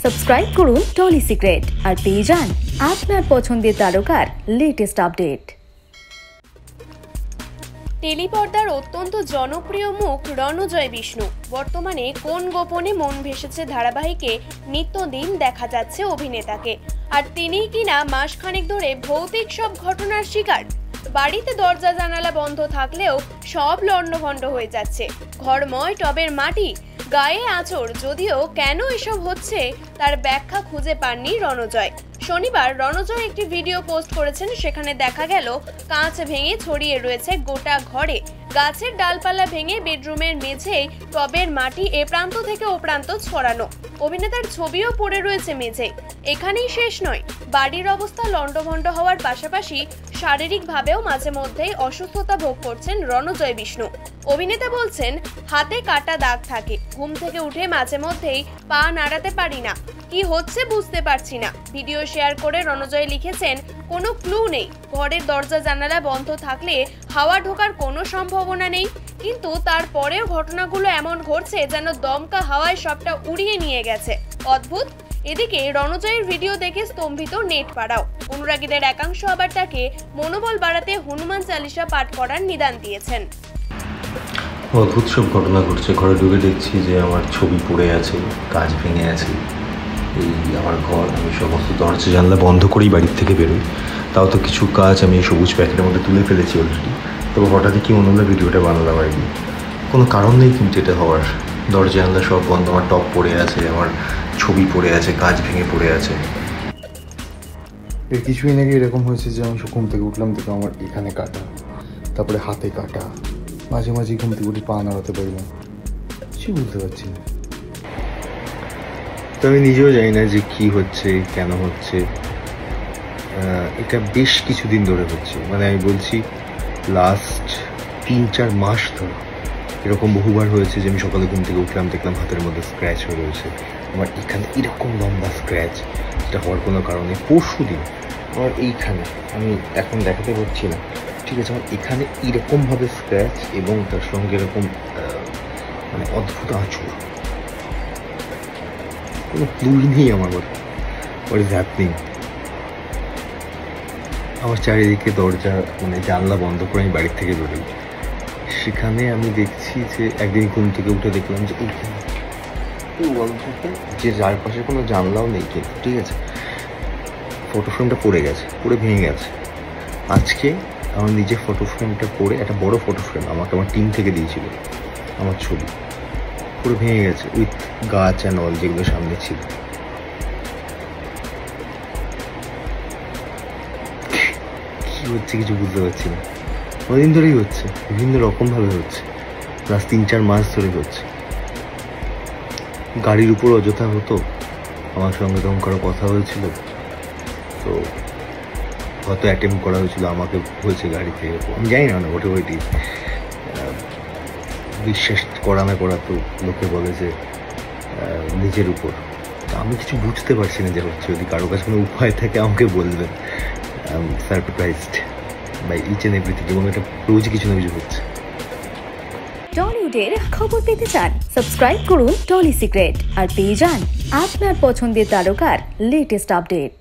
Subscribe করুন trolley secret আর পেয়ে যান আপনার পছন্দের তারকার লেটেস্ট আপডেট। টেলিপর্দার অত্যন্ত জনপ্রিয় মুখ রণজয় বিষ্ণু বর্তমানে কোন গোপনে মন ভেসেছে ধারাবাহিকে নিত্যদিন দেখা যাচ্ছে অভিনেতাকে, আর তিনিই কিনা মাসখানেক ধরে ভৌতিক সব ঘটনার শিকার। বাড়িতে দরজা জানালা বন্ধ থাকলেও সব লণ্ডভণ্ড হয়ে যাচ্ছে, ঘরময় টবের মাটি, গায়ে আঁচড়। যদিও কেন এসব হচ্ছে তার ব্যাখ্যা খুঁজে পাননি রণজয়। শনিবার রণজয় একটি ভিডিও পোস্ট করেছেন, সেখানে দেখা গেল কাঁচ ভেঙে ছড়িয়ে রয়েছে গোটা ঘরে, গাছের ডালপালা ভেঙে বেডরুমের মেঝেই টবের মাটি এ প্রান্ত থেকে ও প্রান্ত ছড়ানো, অভিনেতার ছবিও পড়ে রয়েছে মেঝে। এখানেই শেষ নয়, বাড়ির অবস্থা লণ্ডভণ্ড হওয়ার পাশাপাশি শারীরিকভাবেও মাঝে মধ্যেই অসুস্থতা ভোগ করছেন রণজয় বিষ্ণু। অভিনেতা বলছেন, হাতে কাটা দাগ থাকে, ঘুম থেকে উঠে মাঝে মধ্যেই পা নাড়াতে পারি না, কি হচ্ছে বুঝতে পারছি না। ভিডিও শেয়ার করে রণজয় লিখেছেন, কোনো ক্লু নেই, ঘরের দরজা জানালা বন্ধ থাকলে হাওয়া ঢোকার কোনো সম্ভাবনা নেই, কিন্তু তারপরেও ঘটনাগুলো এমন ঘটছে যেন দমকা হাওয়ায় সবটা উড়িয়ে নিয়ে গেছে। অদ্ভুত। এদিকে রণজয়ের ভিডিও দেখে স্তম্ভিত নেট পাড়াও। অনুরাগীদের একাংশ আবার তাকে মনোবল বাড়াতে হনুমান চালিসা পাঠ করার নিদান দিয়েছেন। অদ্ভুত সব ঘটনা ঘটছে। ঘরে ঢুকে দেখছি যে আমার ছবি পড়ে আছে, কাঁচ ভেঙে আছে। এই আমার ঘর, আমি সমস্ত দরজা জানলা বন্ধ করেই বাড়ির থেকে বেরোই। তাও তো কিছু কাজ আমি সবুজ প্যাকেটের মধ্যে তুলে ফেলেছি অলরেডি। তবে হঠাৎই কি মনে হলো ভিডিওটা বানালাম আর কি। কোনো কারণ নেই কিন্তু এটা হওয়ার। দরজা জানলা সব বন্ধ, আমার টপ পড়ে আছে, আমার ছবি পড়ে আছে, কাঁচ ভেঙে পড়ে আছে। এর কিছুদিন আগে এরকম হয়েছে যে আমি ঘুম থেকে উঠলাম, দেখো আমার এখানে কাটা, তারপরে হাতে কাটা, মাঝে মাঝে ঘুম থেকে উঠে পা নাড়াতে পারি না, কিছু বুঝতে পারছি না। তো আমি নিজেও জানি না যে কি হচ্ছে, কেন হচ্ছে। এটা বেশ কিছুদিন ধরে হচ্ছে, মানে আমি বলছি লাস্ট 3-4 মাস ধরে এরকম বহুবার হয়েছে যে আমি সকালে ঘুম থেকে উঠলাম, দেখলাম হাতের মধ্যে স্ক্র্যাচ হয়ে রয়েছে। আমার এখানে এরকম লম্বা স্ক্র্যাচ, যেটা হওয়ার কোনো কারণে পরশু দিন আমার এইখানে, আমি এখন দেখাতে পারছি না, ঠিক আছে, আমার এখানে এরকমভাবে স্ক্র্যাচ এবং তার সঙ্গে এরকম মানে অদ্ভুত আঁচড়। কোনো ক্লুই নেই আমার হোয়াট ইজ হ্যাপনিং। আমার চারিদিকে দরজা মানে জানলা বন্ধ করে আমি বাড়ির থেকে বেরোই, সেখানে আমি দেখছি যে একদিন ঘুম থেকে উঠে দেখলাম যে এইখানে যে চারপাশে কোনো জানলাও নেই কিন্তু, ঠিক আছে, ফটো ফ্রেমটা পড়ে গেছে, পড়ে ভেঙে গেছে। আজকে আমার নিজের ফটো ফ্রেমটা পড়ে, একটা বড় ফটো ফ্রেম আমাকে আমার টিম থেকে দিয়েছিল, আমার ছবি পুরো ভেঙে গেছে উইথ গাছ অ্যান্ড অল যেগুলো সামনে ছিল। কি হচ্ছে কিছু বুঝতে পারছি না। অনেকদিন ধরেই হচ্ছে, বিভিন্ন রকমভাবে হচ্ছে, প্লাস 3-4 মাস ধরে হচ্ছে। গাড়ির উপর অযথা হতো, আমার সঙ্গে তখন কারো কথা হয়েছিল, তো হয়তো অ্যাটেম্প করা হয়েছিল, আমাকে হয়েছে গাড়ি থেকে, আমি জানি না ওটা ওইটি বিশ্বাস করা না করা তো লোকে বলে যে নিজের উপর। তা আমি কিছু বুঝতে পারছি না যে হচ্ছে। যদি কারো কাছে কোনো উপায় থাকে আমাকে বলবেন। Surprised by each and everything, এবং এটা রোজ কিছু না কিছু হচ্ছে। টলিউডের খবর পেতে চান? সাবস্ক্রাইব করুন টলি সিক্রেট আর পেয়ে যান আপনার পছন্দের তারকার লেটেস্ট আপডেট।